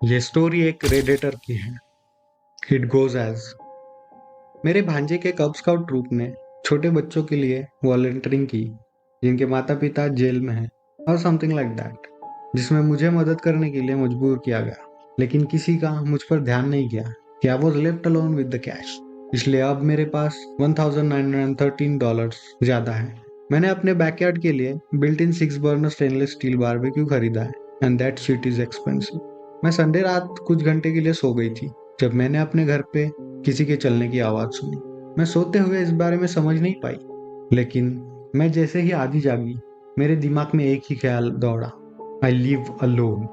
ये स्टोरी एक रेडिएटर की है। इट गोज एज, मेरे भांजे के कब स्काउट ट्रूप ने छोटे बच्चों के लिए वॉलंटियरिंग की जिनके माता पिता जेल में हैं और समथिंग लाइक दैट, जिसमें मुझे मदद करने के लिए मजबूर किया गया, लेकिन किसी का मुझ पर ध्यान नहीं गया कि I was left alone with the cash. इसलिए अब मेरे पास $1913 ज्यादा है। मैंने अपने बैकयार्ड के लिए built in 6 burner stainless steel barbecue खरीदा है and that shit is expensive. मैं संडे रात कुछ घंटे के लिए सो गई थी जब मैंने अपने घर पे किसी के चलने की आवाज सुनी। मैं सोते हुए इस बारे में समझ नहीं पाई, लेकिन मैं जैसे ही आधी जागी मेरे दिमाग में एक ही ख्याल दौड़ा, आई लिव अलोन।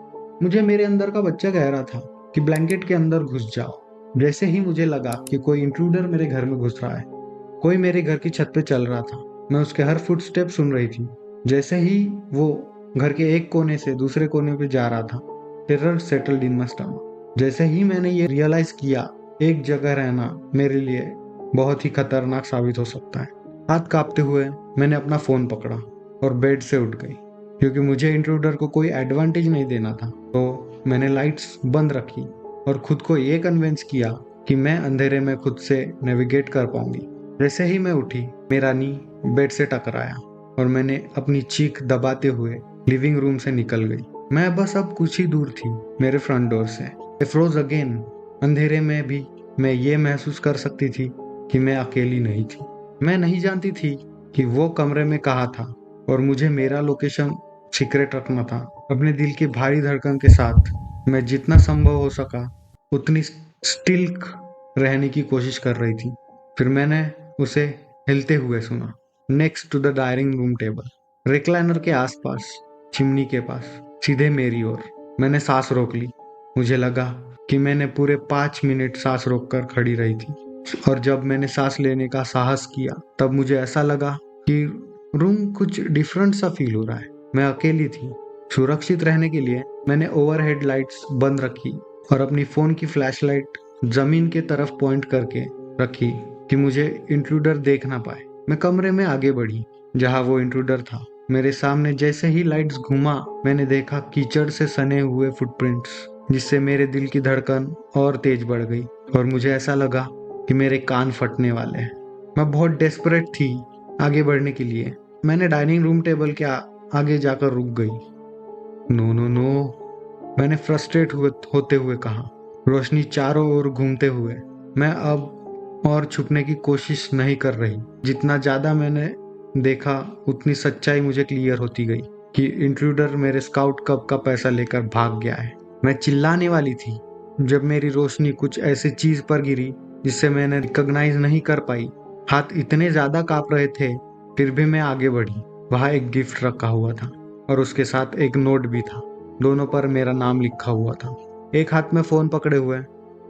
मुझे मेरे अंदर का बच्चा कह रहा था कि ब्लैंकेट के अंदर घुस जाओ। जैसे ही मुझे लगा कि कोई इंट्रूडर मेरे घर में घुस रहा है, कोई मेरे घर की छत पे चल रहा था, मैं उसके हर फुटस्टेप सुन रही थी। जैसे ही वो घर के एक कोने से दूसरे कोने पे जा रहा था, terror settled in my stomach. जैसे ही मैंने ये रियलाइज किया, एक जगह रहना मेरे लिए बहुत ही खतरनाक साबित हो सकता है। हाथ कांपते हुए मैंने अपना फोन पकड़ा और बेड से उठ गई, क्योंकि मुझे इंट्रूडर को कोई एडवांटेज नहीं देना था। तो मैंने लाइट्स बंद रखी और खुद को ये कन्विंस किया कि मैं अंधेरे में खुद से नेविगेट कर पाऊंगी। जैसे ही मैं उठी, मेरा नी बेड से टकराया और मैंने अपनी चीख दबाते हुए लिविंग रूम से निकल गई। मैं बस अब कुछ ही दूर थी मेरे फ्रंट डोर से। आई फ्रोज अगेन। अंधेरे में भी मैं ये महसूस कर सकती थी कि मैं अकेली नहीं थी। मैं नहीं जानती थी कि वो कमरे में कहाँ था और मुझे मेरा लोकेशन सीक्रेट रखना था। अपने दिल की भारी धड़कन के साथ मैं जितना संभव हो सका उतनी स्टिल रहने की कोशिश कर रही थी। फिर मैंने उसे हिलते हुए सुना, next to the dining room table, recliner के आसपास, चिमनी के पास, सीधे मेरी ओर। मैंने सांस रोक ली। मुझे लगा कि मैंने पूरे 5 मिनट सांस रोककर खड़ी रही थी, और जब मैंने सांस लेने का साहस किया तब मुझे ऐसा लगा कि रूम कुछ डिफरेंट सा फील हो रहा है। मैं अकेली थी। सुरक्षित रहने के लिए मैंने ओवरहेड लाइट्स बंद रखी और अपनी फोन की फ्लैशलाइट जमीन के तरफ पॉइंट करके रखी कि मुझे इंट्रूडर देख ना पाए। मैं कमरे में आगे बढ़ी जहां वो इंट्रूडर था। मेरे सामने जैसे ही लाइट्स घुमा, मैंने देखा कीचड़ से सने हुए फुटप्रिंट्स, जिससे मेरे दिल की धड़कन और तेज बढ़ गई और मुझे ऐसा लगा कि मेरे कान फटने वाले हैं। मैं बहुत डेस्परेट थी आगे बढ़ने के लिए। मैंने डाइनिंग रूम टेबल के आगे जाकर रुक गई। नो नो नो, मैंने फ्रस्ट्रेट होते हुए कहा, रोशनी चारों ओर घूमते हुए। मैं अब और छुपने की कोशिश नहीं कर रही। जितना ज्यादा मैंने देखा उतनी सच्चाई मुझे क्लियर होती गई कि इंट्रूडर मेरे स्काउट कप का पैसा लेकर भाग गया है। मैं चिल्लाने वाली थी जब मेरी रोशनी कुछ ऐसी चीज पर गिरी जिससे मैंने रिकॉग्नाइज नहीं कर पाई। हाथ इतने ज्यादा कांप रहे थे, फिर भी मैं आगे बढ़ी। वहां एक गिफ्ट रखा हुआ था और उसके साथ एक नोट भी था। दोनों पर मेरा नाम लिखा हुआ था। एक हाथ में फोन पकड़े हुए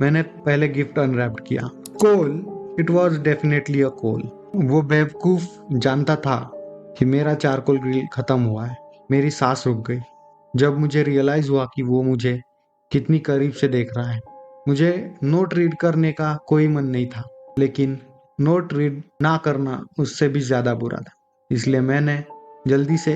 मैंने पहले गिफ्ट अनरैप्ड किया। कोल, इट वॉज डेफिनेटली अ कोल। वो बेवकूफ जानता था कि मेरा चारकोल ग्रिल खत्म हुआ है। मेरी सांस रुक गई जब मुझे रियलाइज हुआ कि वो मुझे कितनी करीब से देख रहा है। मुझे नोट रीड करने का कोई मन नहीं था, लेकिन नोट रीड ना करना उससे भी ज्यादा बुरा था। इसलिए मैंने जल्दी से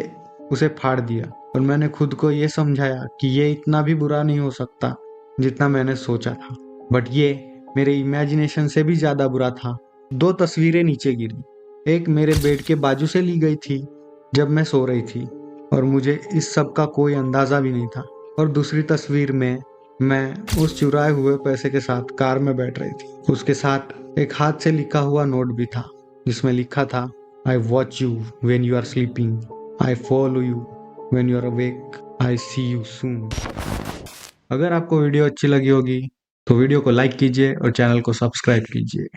उसे फाड़ दिया और मैंने खुद को ये समझाया कि ये इतना भी बुरा नहीं हो सकता जितना मैंने सोचा था। बट ये मेरे इमेजिनेशन से भी ज्यादा बुरा था। 2 तस्वीरें नीचे गिरी। एक मेरे बेड के बाजू से ली गई थी जब मैं सो रही थी और मुझे इस सब का कोई अंदाजा भी नहीं था, और दूसरी तस्वीर में मैं उस चुराए हुए पैसे के साथ कार में बैठ रही थी। उसके साथ एक हाथ से लिखा हुआ नोट भी था जिसमें लिखा था, I watch you when you are sleeping, I follow you when you are awake, I see you soon. अगर आपको वीडियो अच्छी लगी होगी तो वीडियो को लाइक कीजिए और चैनल को सब्सक्राइब कीजिए।